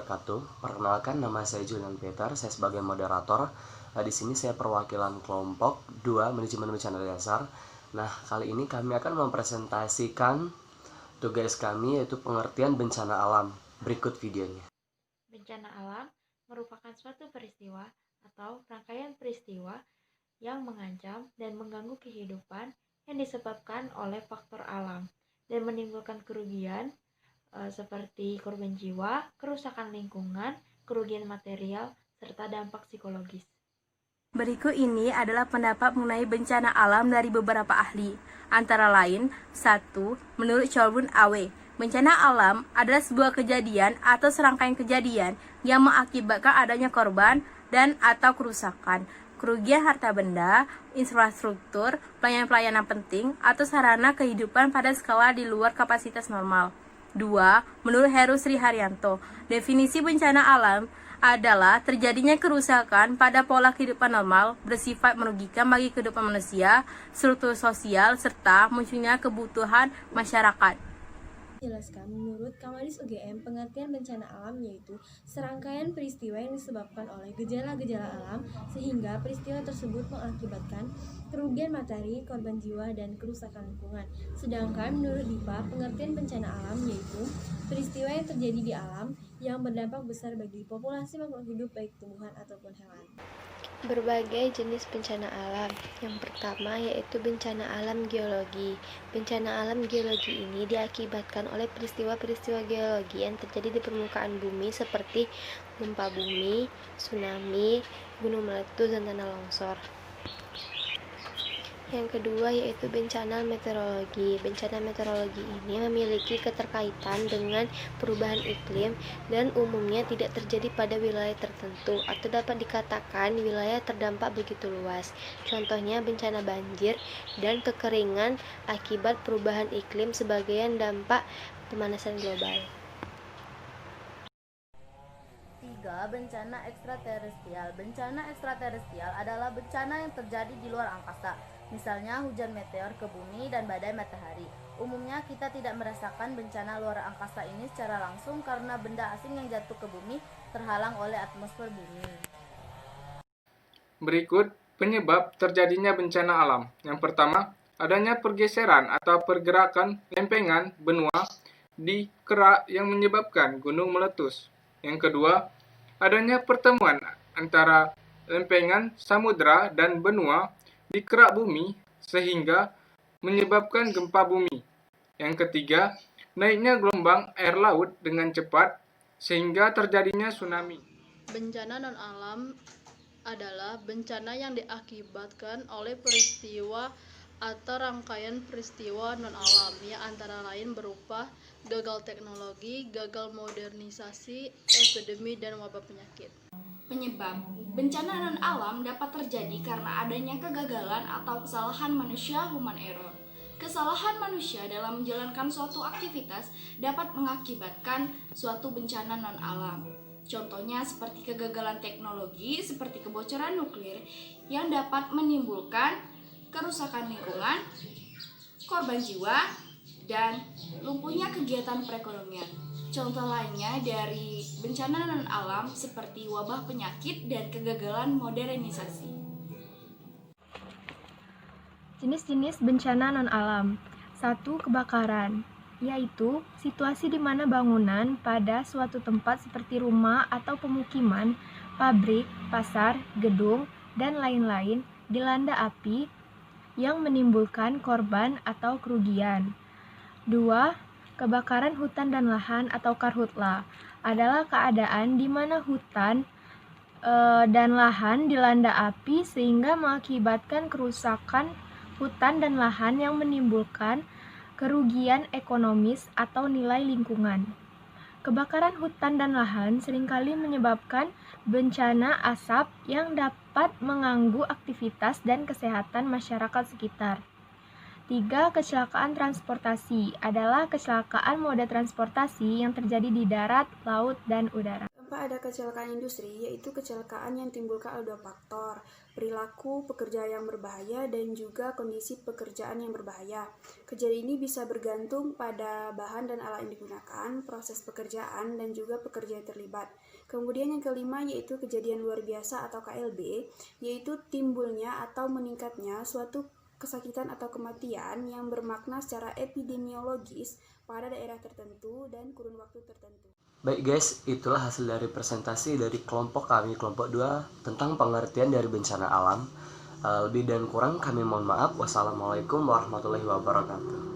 wabarakatuh. Perkenalkan, nama saya Julian Peter. Saya sebagai moderator. Di sini saya perwakilan kelompok 2 manajemen bencana dasar. Nah, kali ini kami akan mempresentasikan tugas kami, yaitu pengertian bencana alam. Berikut videonya. Bencana alam merupakan suatu peristiwa atau rangkaian peristiwa yang mengancam dan mengganggu kehidupan yang disebabkan oleh faktor alam dan menimbulkan kerugian seperti korban jiwa, kerusakan lingkungan, kerugian material, serta dampak psikologis. Berikut ini adalah pendapat mengenai bencana alam dari beberapa ahli. Antara lain, 1. Menurut Cholbun Awe, bencana alam adalah sebuah kejadian atau serangkaian kejadian yang mengakibatkan adanya korban dan atau kerusakan, kerugian harta benda, infrastruktur, pelayanan-pelayanan penting, atau sarana kehidupan pada skala di luar kapasitas normal. 2. Menurut Heru Sri Haryanto, definisi bencana alam adalah terjadinya kerusakan pada pola kehidupan normal bersifat merugikan bagi kehidupan manusia, struktur sosial, serta munculnya kebutuhan masyarakat. Jelaskan, menurut Kamaris UGM, pengertian bencana alam yaitu serangkaian peristiwa yang disebabkan oleh gejala-gejala alam sehingga peristiwa tersebut mengakibatkan kerugian materi, korban jiwa, dan kerusakan lingkungan. Sedangkan menurut DIPA, pengertian bencana alam yaitu peristiwa yang terjadi di alam yang berdampak besar bagi populasi makhluk hidup baik tumbuhan ataupun hewan. Berbagai jenis bencana alam. Yang pertama yaitu bencana alam geologi. Bencana alam geologi ini diakibatkan oleh peristiwa-peristiwa geologi yang terjadi di permukaan bumi seperti gempa bumi, tsunami, gunung meletus, dan tanah longsor. Yang kedua yaitu bencana meteorologi. Bencana meteorologi ini memiliki keterkaitan dengan perubahan iklim dan umumnya tidak terjadi pada wilayah tertentu atau dapat dikatakan wilayah terdampak begitu luas. Contohnya bencana banjir dan kekeringan akibat perubahan iklim sebagai dampak pemanasan global. 3. Bencana ekstraterestrial. Bencana ekstraterestrial adalah bencana yang terjadi di luar angkasa. Misalnya hujan meteor ke bumi dan badai matahari. Umumnya kita tidak merasakan bencana luar angkasa ini secara langsung karena benda asing yang jatuh ke bumi terhalang oleh atmosfer bumi. Berikut penyebab terjadinya bencana alam. Yang pertama, adanya pergeseran atau pergerakan lempengan benua di kerak yang menyebabkan gunung meletus. Yang kedua, adanya pertemuan antara lempengan samudra dan benua di kerak bumi sehingga menyebabkan gempa bumi. Yang ketiga, naiknya gelombang air laut dengan cepat sehingga terjadinya tsunami. Bencana non-alam adalah bencana yang diakibatkan oleh peristiwa atau rangkaian peristiwa non-alam yang antara lain berupa gagal teknologi, gagal modernisasi, epidemi, dan wabah penyakit. Penyebab bencana non-alam dapat terjadi karena adanya kegagalan atau kesalahan manusia human error. Kesalahan manusia dalam menjalankan suatu aktivitas dapat mengakibatkan suatu bencana non-alam. Contohnya seperti kegagalan teknologi seperti kebocoran nuklir yang dapat menimbulkan kerusakan lingkungan, korban jiwa, dan lumpuhnya kegiatan perekonomian. Contoh lainnya dari bencana non-alam seperti wabah penyakit dan kegagalan modernisasi. Jenis-jenis bencana non-alam. 1. Kebakaran, yaitu situasi di mana bangunan pada suatu tempat seperti rumah atau pemukiman, pabrik, pasar, gedung, dan lain-lain dilanda api yang menimbulkan korban atau kerugian. 2. Kebakaran hutan dan lahan atau karhutla adalah keadaan di mana hutan dan lahan dilanda api sehingga mengakibatkan kerusakan hutan dan lahan yang menimbulkan kerugian ekonomis atau nilai lingkungan. Kebakaran hutan dan lahan seringkali menyebabkan bencana asap yang dapat mengganggu aktivitas dan kesehatan masyarakat sekitar. 3. Kecelakaan transportasi adalah kecelakaan moda transportasi yang terjadi di darat, laut, dan udara. Kenapa ada kecelakaan industri? Yaitu kecelakaan yang timbulkan oleh 2 faktor, perilaku pekerja yang berbahaya dan juga kondisi pekerjaan yang berbahaya. Kejadian ini bisa bergantung pada bahan dan alat yang digunakan, proses pekerjaan, dan juga pekerja yang terlibat. Kemudian yang kelima yaitu kejadian luar biasa atau KLB, yaitu timbulnya atau meningkatnya suatu kesakitan atau kematian yang bermakna secara epidemiologis pada daerah tertentu dan kurun waktu tertentu. Baik guys, itulah hasil dari presentasi dari kelompok kami, kelompok 2, tentang pengertian dari bencana alam. Lebih dan kurang kami mohon maaf. Wassalamualaikum warahmatullahi wabarakatuh.